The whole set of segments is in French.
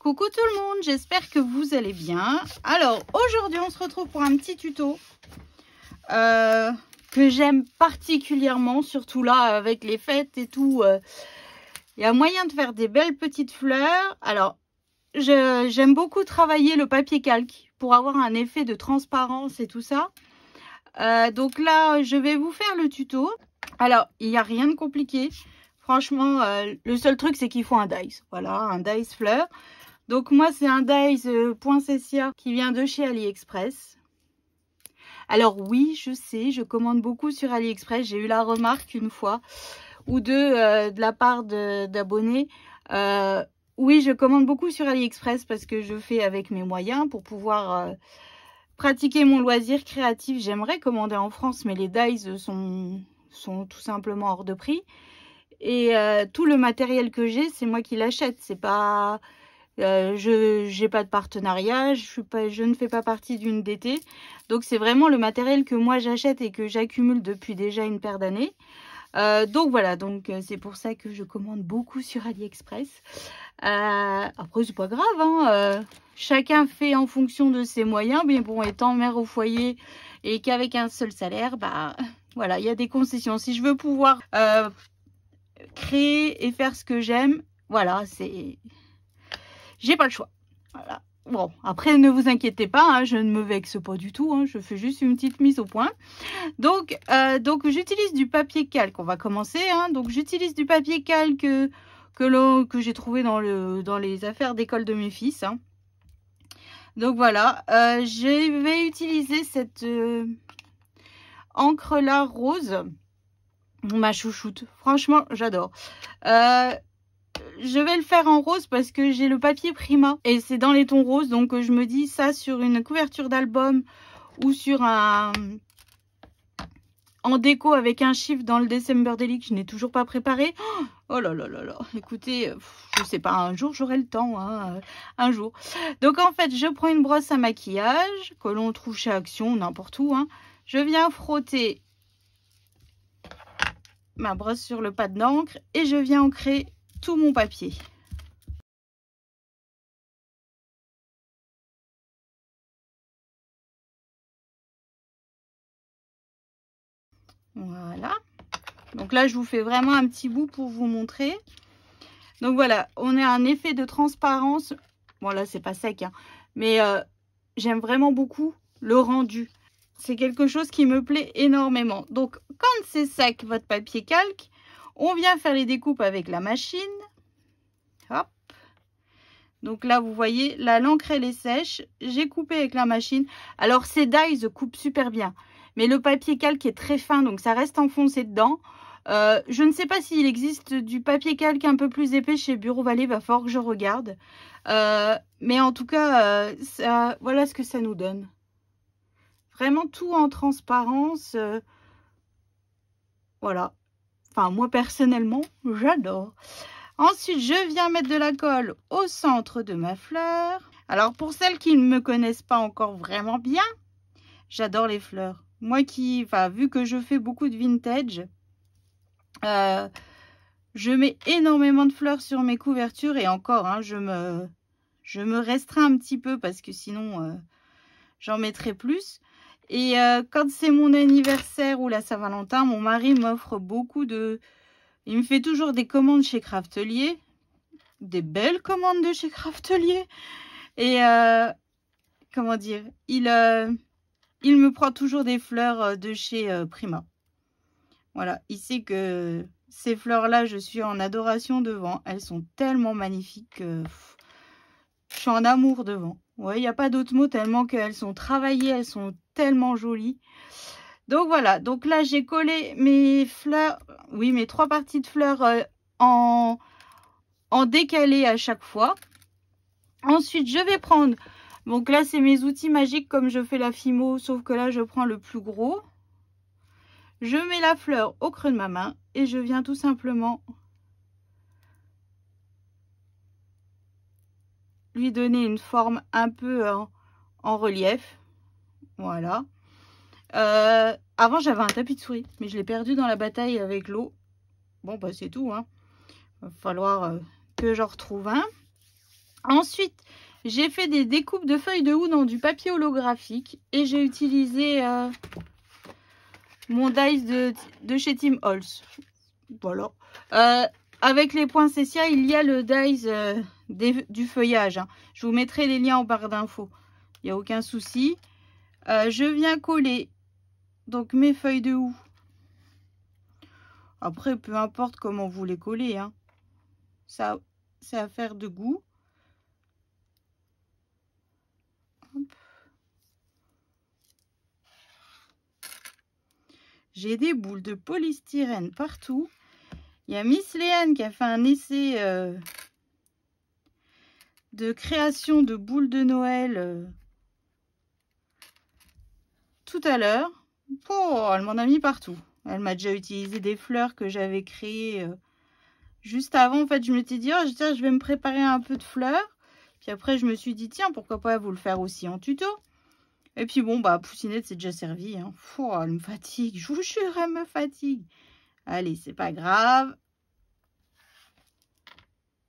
Coucou tout le monde, j'espère que vous allez bien. Alors aujourd'hui on se retrouve pour un petit tuto que j'aime particulièrement, surtout là avec les fêtes et tout. Il y a moyen de faire des belles petites fleurs. Alors j'aime beaucoup travailler le papier calque pour avoir un effet de transparence et tout ça. Donc là je vais vous faire le tuto. Alors il n'y a rien de compliqué. Franchement, le seul truc c'est qu'il faut un dies. Voilà, un dies fleur. Donc moi c'est un dies Poinsettia qui vient de chez AliExpress. Alors oui, je sais, je commande beaucoup sur AliExpress. J'ai eu la remarque une fois ou deux de la part d'abonnés. Oui, je commande beaucoup sur AliExpress parce que je fais avec mes moyens pour pouvoir pratiquer mon loisir créatif. J'aimerais commander en France, mais les dies sont tout simplement hors de prix. Et tout le matériel que j'ai, c'est moi qui l'achète. C'est pas... je n'ai pas de partenariat, je ne fais pas partie d'une DT. Donc c'est vraiment le matériel que moi j'achète et que j'accumule depuis déjà une paire d'années. Donc voilà, donc c'est pour ça que je commande beaucoup sur AliExpress. Après c'est pas grave, hein, chacun fait en fonction de ses moyens. Mais bon, étant mère au foyer et qu'avec un seul salaire, bah voilà, il y a des concessions. Si je veux pouvoir créer et faire ce que j'aime, voilà, c'est... J'ai pas le choix. Voilà. Bon, après, ne vous inquiétez pas, hein, je ne me vexe pas du tout. Hein, je fais juste une petite mise au point. Donc j'utilise du papier calque. On va commencer. Hein, donc, j'utilise du papier calque que j'ai trouvé dans les affaires d'école de mes fils. Hein. Donc, voilà. Je vais utiliser cette encre-là rose. Ma chouchoute. Franchement, j'adore. Je vais le faire en rose parce que j'ai le papier Prima et c'est dans les tons roses, donc je me dis ça sur une couverture d'album ou sur en déco avec un chiffre dans le December Daily que je n'ai toujours pas préparé. Oh là là là là, écoutez, je sais pas, un jour j'aurai le temps, hein, un jour. Donc en fait, je prends une brosse à maquillage que l'on trouve chez Action, n'importe où. Hein. Je viens frotter ma brosse sur le pad d'encre et je viens ancrer tout mon papier. Voilà. Donc là, je vous fais vraiment un petit bout pour vous montrer. Donc voilà, on a un effet de transparence. Bon là, c'est pas sec, hein, mais j'aime vraiment beaucoup le rendu. C'est quelque chose qui me plaît énormément. Donc quand c'est sec, votre papier calque, on vient faire les découpes avec la machine. Hop. Donc là, vous voyez, là, l'encre, elle est sèche. J'ai coupé avec la machine. Alors, ces dies coupent super bien. Mais le papier calque est très fin, donc ça reste enfoncé dedans. Je ne sais pas s'il existe du papier calque un peu plus épais chez Bureau Vallée. Va falloir que je regarde. Mais en tout cas, voilà ce que ça nous donne. Vraiment tout en transparence. Voilà. Enfin, moi, personnellement, j'adore. Ensuite, je viens mettre de la colle au centre de ma fleur. Alors, pour celles qui ne me connaissent pas encore vraiment bien, j'adore les fleurs. Moi vu que je fais beaucoup de vintage, je mets énormément de fleurs sur mes couvertures. Et encore, hein, je me restreins un petit peu parce que sinon, j'en mettrai plus. Et quand c'est mon anniversaire ou la Saint-Valentin, mon mari m'offre beaucoup de... Il me fait toujours des commandes chez Craftelier. Des belles commandes de chez Craftelier. Et comment dire, il me prend toujours des fleurs de chez Prima. Voilà, il sait que ces fleurs-là, je suis en adoration devant. Elles sont tellement magnifiques que je suis en amour devant. Ouais, il n'y a pas d'autre mot tellement qu'elles sont travaillées, elles sont tellement jolies. Donc voilà, donc là j'ai collé mes fleurs, oui mes 3 parties de fleurs en décalé à chaque fois. Ensuite je vais prendre, donc là c'est mes outils magiques comme je fais la Fimo, sauf que là je prends le plus gros. Je mets la fleur au creux de ma main et je viens tout simplement lui donner une forme un peu en relief. Voilà. Avant j'avais un tapis de souris, mais je l'ai perdu dans la bataille avec l'eau. Bon bah c'est tout, hein. Va falloir que j'en retrouve un. Ensuite, j'ai fait des découpes de feuilles de houx dans du papier holographique. Et j'ai utilisé mon dies de chez Tim Holtz. Voilà. Avec les poinsettias, il y a le dies du feuillage. Hein. Je vous mettrai les liens en barre d'infos. Il n'y a aucun souci. Je viens coller donc mes feuilles de houx. Après, peu importe comment vous les collez. Hein. Ça, c'est affaire de goût. J'ai des boules de polystyrène partout. Il y a Miss Léane qui a fait un essai de création de boules de Noël tout à l'heure. Oh, elle m'en a mis partout. Elle m'a déjà utilisé des fleurs que j'avais créées juste avant. En fait, je m'étais dit, oh, je vais me préparer un peu de fleurs. Puis après, je me suis dit, tiens, pourquoi pas vous le faire aussi en tuto. Et puis bon, bah, Poussinette, c'est déjà servi. Hein. Oh, elle me fatigue. Je vous jure, elle me fatigue. Allez, c'est pas grave.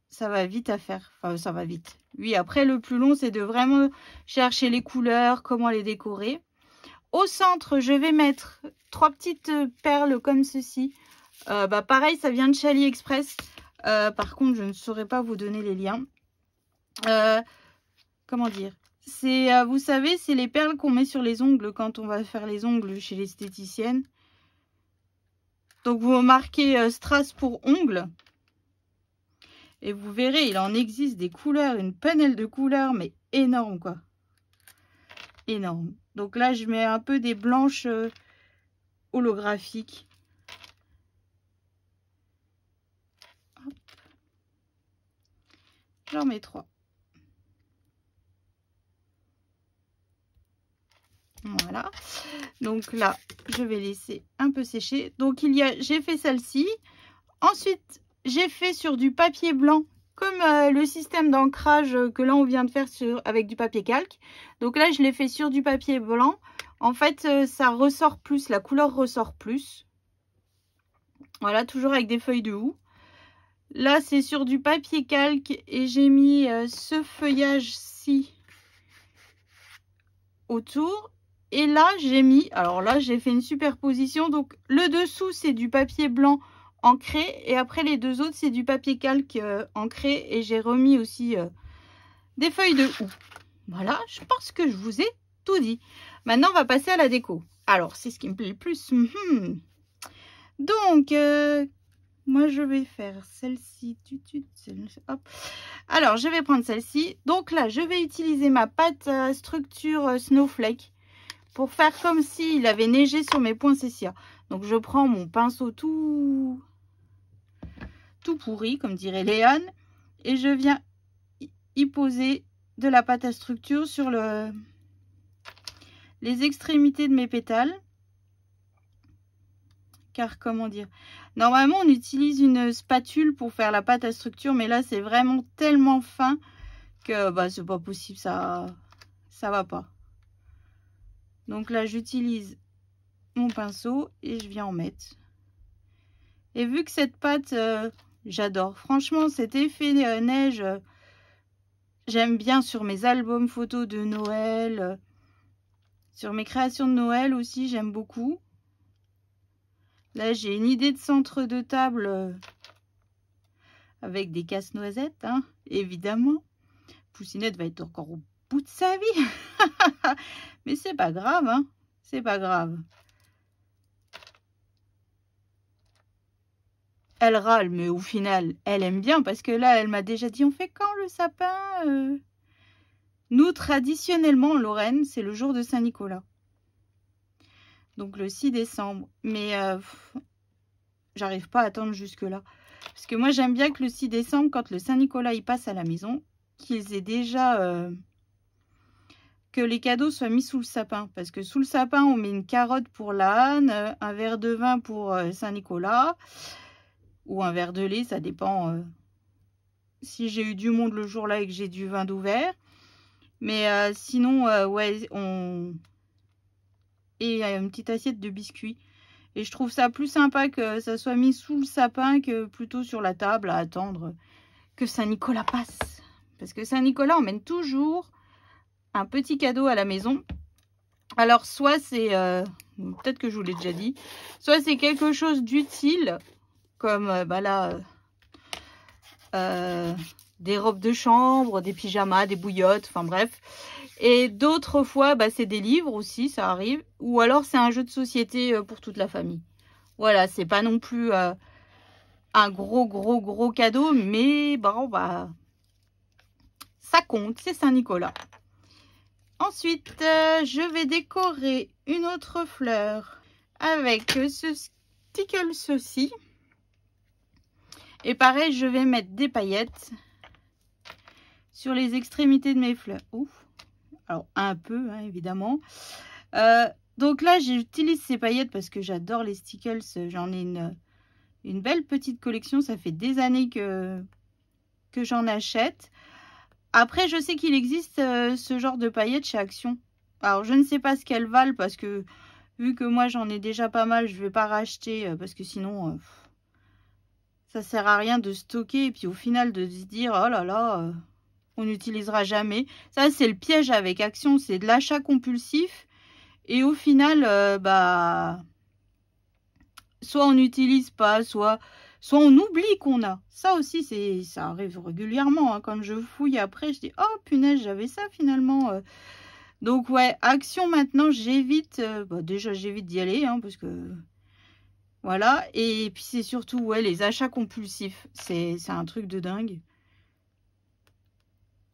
Ça va vite à faire. Enfin, ça va vite. Oui, après, le plus long, c'est de vraiment chercher les couleurs, comment les décorer. Au centre, je vais mettre 3 petites perles comme ceci. Pareil, ça vient de chez AliExpress. Par contre, je ne saurais pas vous donner les liens. Comment dire? C'est, vous savez, c'est les perles qu'on met sur les ongles quand on va faire les ongles chez l'esthéticienne. Donc, vous marquez Strass pour ongles. Et vous verrez, il en existe des couleurs, une panelle de couleurs, mais énorme, quoi. Énorme. Donc là, je mets un peu des blanches holographiques. J'en mets 3. Voilà. Donc là, je vais laisser un peu sécher. Donc j'ai fait celle-ci. Ensuite, j'ai fait sur du papier blanc, comme le système d'ancrage que là on vient de faire avec du papier calque. Donc là, je l'ai fait sur du papier blanc. En fait, ça ressort plus, la couleur ressort plus. Voilà, toujours avec des feuilles de houx. Là, c'est sur du papier calque et j'ai mis ce feuillage-ci autour. Et là, j'ai mis, alors là, j'ai fait une superposition. Donc, le dessous, c'est du papier blanc ancré. Et après, les deux autres, c'est du papier calque ancré. Et j'ai remis aussi des feuilles de houx. Voilà, je pense que je vous ai tout dit. Maintenant, on va passer à la déco. Alors, c'est ce qui me plaît le plus. Donc, moi, je vais faire celle-ci. Hop. Alors, je vais prendre celle-ci. Donc là, je vais utiliser ma pâte à structure Snowflake pour faire comme s'il avait neigé sur mes poinsettias. Donc, je prends mon pinceau tout pourri, comme dirait Léane, et je viens y poser de la pâte à structure sur les extrémités de mes pétales. Car, comment dire, normalement, on utilise une spatule pour faire la pâte à structure, mais là, c'est vraiment tellement fin que c'est pas possible, ça va pas. Donc là, j'utilise mon pinceau et je viens en mettre. Et vu que cette pâte, j'adore. Franchement, cet effet neige, j'aime bien sur mes albums photos de Noël. Sur mes créations de Noël aussi, j'aime beaucoup. Là, j'ai une idée de centre de table avec des casse-noisettes, hein, évidemment. Poussinette va être encore au bout de sa vie. Mais c'est pas grave, hein. C'est pas grave. Elle râle, mais au final, elle aime bien parce que là, elle m'a déjà dit, on fait quand le sapin Nous, traditionnellement, en Lorraine, c'est le jour de Saint-Nicolas. Donc le 6 décembre. Mais j'arrive pas à attendre jusque-là. Parce que moi, j'aime bien que le 6 décembre, quand le Saint-Nicolas il passe à la maison, qu'ils aient déjà... que les cadeaux soient mis sous le sapin. Parce que sous le sapin, on met une carotte pour l'âne, un verre de vin pour Saint-Nicolas, ou un verre de lait, ça dépend si j'ai eu du monde le jour-là et que j'ai du vin d'ouvert. Mais sinon, ouais, et une petite assiette de biscuits. Et je trouve ça plus sympa que ça soit mis sous le sapin que plutôt sur la table à attendre que Saint-Nicolas passe. Parce que Saint-Nicolas emmène toujours un petit cadeau à la maison. Alors, soit c'est, peut-être que je vous l'ai déjà dit, soit c'est quelque chose d'utile, comme des robes de chambre, des pyjamas, des bouillottes, enfin bref. Et d'autres fois, c'est des livres aussi, ça arrive. Ou alors c'est un jeu de société pour toute la famille. Voilà, c'est pas non plus un gros cadeau, mais bon, ça compte, c'est Saint-Nicolas. Ensuite, je vais décorer une autre fleur avec ce stickle aussi. Et pareil, je vais mettre des paillettes sur les extrémités de mes fleurs. Ouf. Alors, un peu, hein, évidemment. Donc là, j'utilise ces paillettes parce que j'adore les stickles. J'en ai une belle petite collection. Ça fait des années que j'en achète. Après, je sais qu'il existe ce genre de paillettes chez Action. Alors, je ne sais pas ce qu'elles valent parce que vu que moi, j'en ai déjà pas mal, je ne vais pas racheter parce que sinon, ça ne sert à rien de stocker. Et puis au final, de se dire, oh là là, on n'utilisera jamais. Ça, c'est le piège avec Action. C'est de l'achat compulsif. Et au final, soit on n'utilise pas, soit on oublie qu'on a. Ça aussi, ça arrive régulièrement. Hein. Quand je fouille après, je dis, oh punaise, j'avais ça finalement. Donc ouais, Action maintenant, j'évite. Déjà, j'évite d'y aller, hein, parce que voilà. Et puis c'est surtout, ouais, les achats compulsifs. C'est un truc de dingue.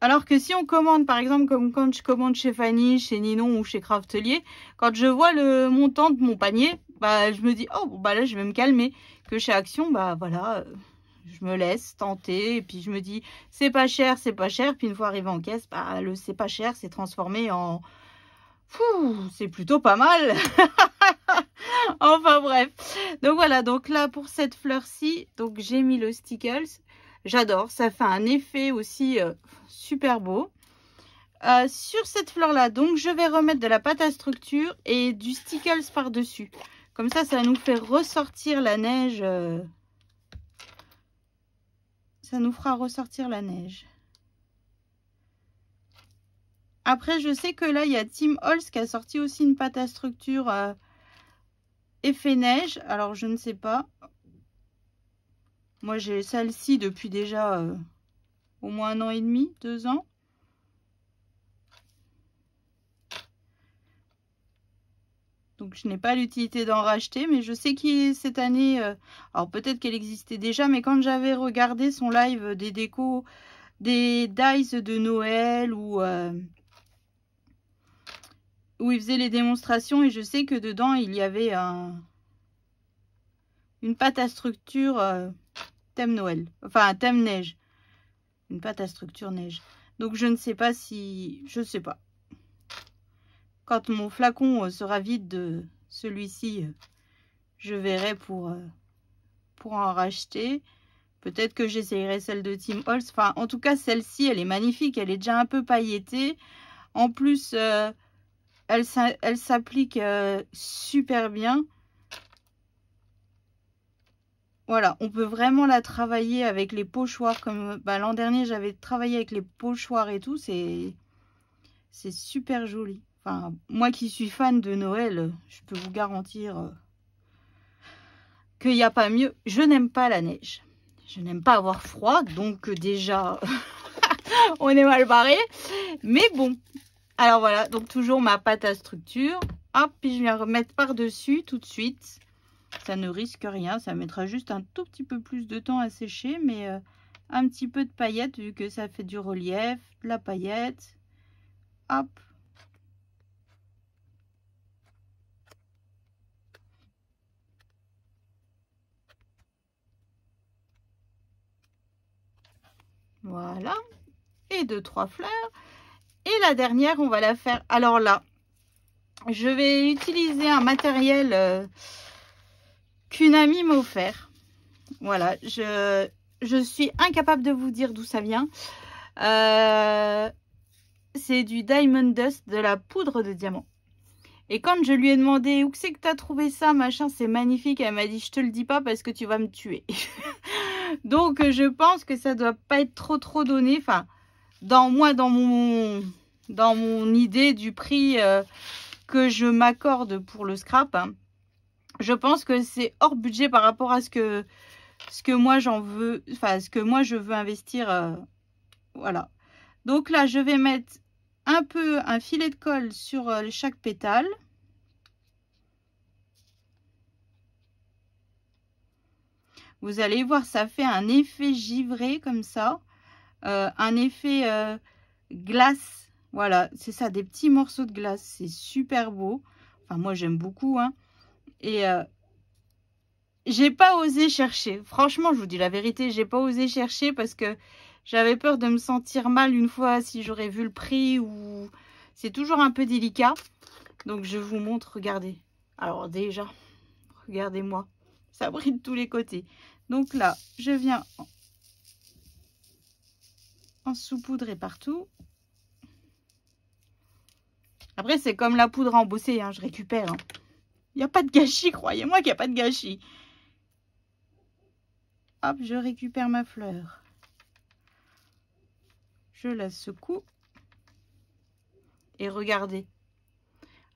Alors que si on commande, par exemple, comme quand je commande chez Fanny, chez Ninon ou chez Craftelier, quand je vois le montant de mon panier, je me dis, oh, bon, là, je vais me calmer. Que chez Action, voilà, je me laisse tenter. Et puis, je me dis, c'est pas cher, c'est pas cher. Puis, une fois arrivé en caisse, le c'est pas cher, c'est transformé en... c'est plutôt pas mal. Enfin, bref. Donc, voilà. Donc, là, pour cette fleur-ci, donc j'ai mis le stickles. J'adore, ça fait un effet aussi super beau. Sur cette fleur-là, donc je vais remettre de la pâte à structure et du stickles par-dessus. Comme ça nous fait ressortir la neige. Ça nous fera ressortir la neige. Après, je sais que là, il y a Tim Holtz qui a sorti aussi une pâte à structure effet neige. Alors, je ne sais pas. Moi, j'ai celle-ci depuis déjà au moins 1 an et demi, 2 ans. Donc, je n'ai pas l'utilité d'en racheter, mais je sais que cette année, alors peut-être qu'elle existait déjà, mais quand j'avais regardé son live des décos, des dies de Noël où il faisait les démonstrations, et je sais que dedans, il y avait une pâte à structure... thème Noël, enfin un thème neige, une pâte à structure neige. Donc je ne sais pas si, je sais pas. Quand mon flacon sera vide de celui-ci, je verrai pour en racheter. Peut-être que j'essayerai celle de Tim Holtz. Enfin, en tout cas, celle-ci, elle est magnifique. Elle est déjà un peu pailletée. En plus, elle s'applique super bien. Voilà, on peut vraiment la travailler avec les pochoirs. Comme l'an dernier, j'avais travaillé avec les pochoirs et tout. C'est super joli. Enfin, moi qui suis fan de Noël, je peux vous garantir qu'il n'y a pas mieux. Je n'aime pas la neige. Je n'aime pas avoir froid. Donc déjà, on est mal barré. Mais bon. Alors voilà, donc toujours ma pâte à structure. Hop, puis je viens remettre par-dessus tout de suite. Ça ne risque rien, ça mettra juste un tout petit peu plus de temps à sécher, mais un petit peu de paillettes vu que ça fait du relief, de la paillette. Hop. Voilà. Et 2-3 fleurs. Et la dernière, on va la faire. Alors là, je vais utiliser un matériel... qu'une amie m'a offert. Voilà, je suis incapable de vous dire d'où ça vient. C'est du Diamond Dust, de la poudre de diamant. Et quand je lui ai demandé où c'est que tu as trouvé ça, machin, c'est magnifique, elle m'a dit je te le dis pas parce que tu vas me tuer. Donc je pense que ça doit pas être trop donné. Enfin, dans mon idée du prix que je m'accorde pour le scrap, hein, je pense que c'est hors budget par rapport à ce que moi j'en veux, enfin ce que moi je veux investir. Voilà. Donc là, je vais mettre un filet de colle sur chaque pétale. Vous allez voir, ça fait un effet givré comme ça, un effet glace. Voilà, c'est ça, des petits morceaux de glace. C'est super beau. Enfin, moi, j'aime beaucoup, hein. Et j'ai pas osé chercher. Franchement, je vous dis la vérité, j'ai pas osé chercher parce que j'avais peur de me sentir mal une fois si j'aurais vu le prix ou... C'est toujours un peu délicat. Donc, je vous montre, regardez. Alors déjà, regardez-moi. Ça brille de tous les côtés. Donc là, je viens en saupoudrer partout. Après, c'est comme la poudre à embosser, hein, je récupère. Hein. Il n'y a pas de gâchis, croyez-moi qu'il n'y a pas de gâchis. Hop, je récupère ma fleur. Je la secoue. Et regardez.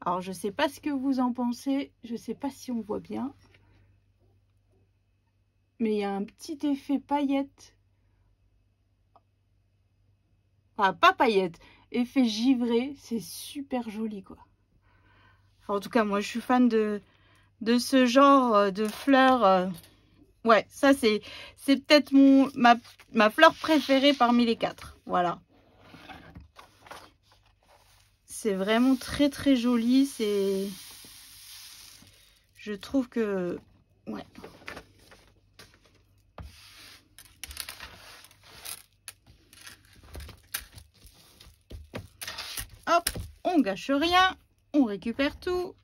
Alors, je ne sais pas ce que vous en pensez. Je ne sais pas si on voit bien. Mais il y a un petit effet paillette. Enfin, pas paillette. Effet givré. C'est super joli, quoi. Enfin, en tout cas, moi, je suis fan de ce genre de fleurs. Ouais, ça, c'est peut-être ma fleur préférée parmi les 4. Voilà. C'est vraiment très, très joli. Je trouve que... Ouais. Hop, on gâche rien. On récupère tout.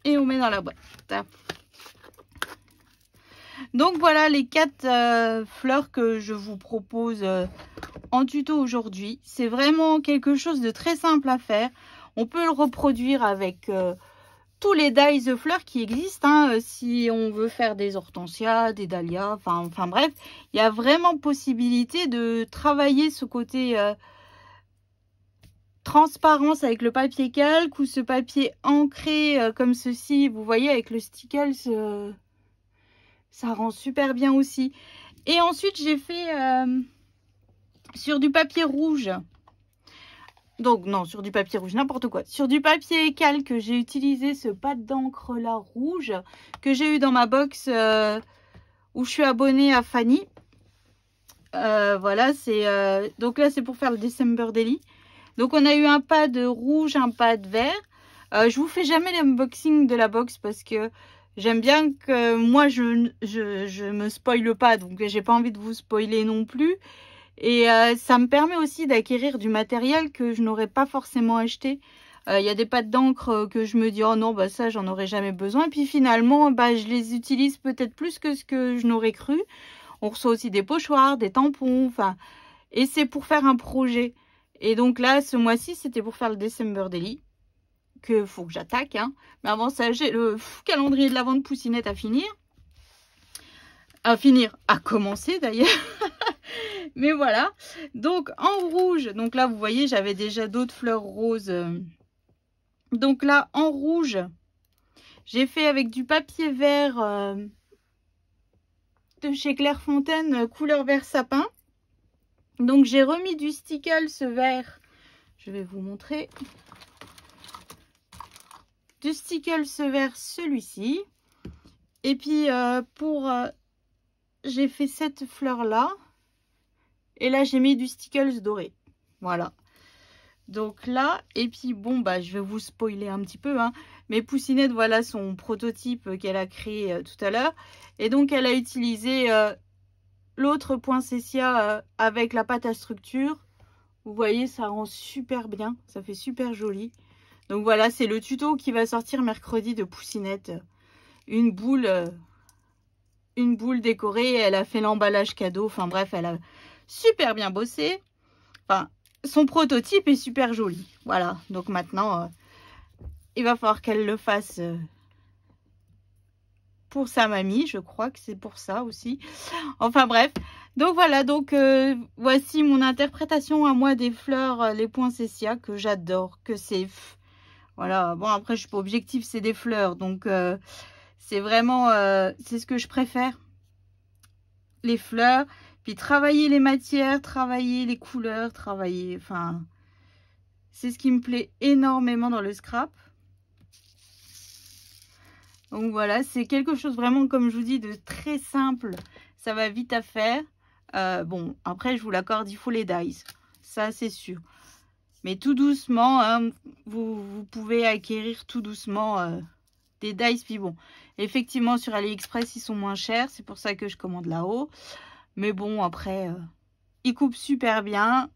Et on met dans la boîte. Donc voilà les 4 fleurs que je vous propose en tuto aujourd'hui. C'est vraiment quelque chose de très simple à faire. On peut le reproduire avec tous les dies de fleurs qui existent. Hein, si on veut faire des hortensias, des dahlias, enfin bref. Il y a vraiment possibilité de travailler ce côté transparence avec le papier calque ou ce papier ancré comme ceci. Vous voyez avec le stickles... ça rend super bien aussi. Et ensuite, j'ai fait sur du papier rouge. Donc, non, sur du papier rouge, n'importe quoi. Sur du papier calque, j'ai utilisé ce pâte d'encre là rouge que j'ai eu dans ma box où je suis abonnée à Fanny. Voilà, c'est donc là, c'est pour faire le December Daily. Donc, on a eu un pad rouge, un pad vert. Je vous fais jamais l'unboxing de la box parce que j'aime bien que moi, je me spoile pas, donc j'ai pas envie de vous spoiler non plus. Et ça me permet aussi d'acquérir du matériel que je n'aurais pas forcément acheté. Il y a des pâtes d'encre que je me dis, oh non, bah ça, j'en aurais jamais besoin. Et puis finalement, bah, je les utilise peut-être plus que ce que je n'aurais cru. On reçoit aussi des pochoirs, des tampons, enfin... Et c'est pour faire un projet. Et donc là, ce mois-ci, c'était pour faire le December Daily. Que faut que j'attaque, hein. Mais avant ça, j'ai le calendrier de l'Avent de Poussinette à finir. À commencer d'ailleurs. Mais voilà. Donc en rouge, donc là vous voyez, j'avais déjà d'autres fleurs roses. Donc là en rouge, j'ai fait avec du papier vert de chez Clairefontaine, couleur vert sapin. Donc j'ai remis du stickle ce vert. Je vais vous montrer. Du stickle ce vert, celui-ci. Et puis j'ai fait cette fleur là. Et là j'ai mis du stickles doré. Voilà. Donc là, et puis bon bah je vais vous spoiler un petit peu. Hein. Mais Poussinette, voilà son prototype qu'elle a créé tout à l'heure. Et donc elle a utilisé l'autre poinsettia avec la pâte à structure. Vous voyez, ça rend super bien. Ça fait super joli. Donc voilà, c'est le tuto qui va sortir mercredi de Poussinette. Une boule décorée. Elle a fait l'emballage cadeau. Enfin bref, elle a super bien bossé. Enfin, son prototype est super joli. Voilà, donc maintenant, il va falloir qu'elle le fasse pour sa mamie. Je crois que c'est pour ça aussi. Enfin bref. Donc voilà, donc voici mon interprétation à moi des fleurs, les poinsettias que j'adore, que c'est... Voilà, bon après je suis pas objective, c'est des fleurs. Donc c'est vraiment, c'est ce que je préfère. Les fleurs, puis travailler les matières, travailler les couleurs, travailler... Enfin, c'est ce qui me plaît énormément dans le scrap. Donc voilà, c'est quelque chose vraiment, comme je vous dis, de très simple. Ça va vite à faire. Bon, après, je vous l'accorde, il faut les dies. Ça, c'est sûr. Mais tout doucement, hein, vous pouvez acquérir tout doucement des dies. Puis bon, effectivement, sur AliExpress, ils sont moins chers. C'est pour ça que je commande là-haut. Mais bon, après, ils coupent super bien.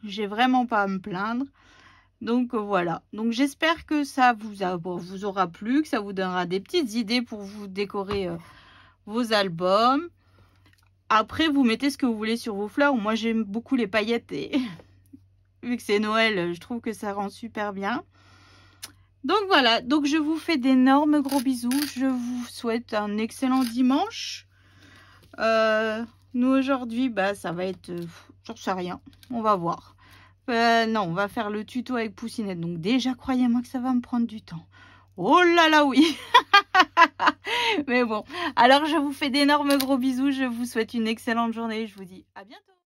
J'ai vraiment pas à me plaindre. Donc voilà, donc j'espère que ça vous aura plu, que ça vous donnera des petites idées pour vous décorer vos albums. Après, vous mettez ce que vous voulez sur vos fleurs. Moi, j'aime beaucoup les paillettes et vu que c'est Noël, je trouve que ça rend super bien. Donc voilà, donc je vous fais d'énormes gros bisous. Je vous souhaite un excellent dimanche. Nous, aujourd'hui, bah, ça va être... j'en sais rien, on va voir. Non, on va faire le tuto avec Poussinette. Donc déjà, croyez-moi que ça va me prendre du temps. Oh là là, oui. Mais bon, alors je vous fais d'énormes gros bisous. Je vous souhaite une excellente journée. Je vous dis à bientôt.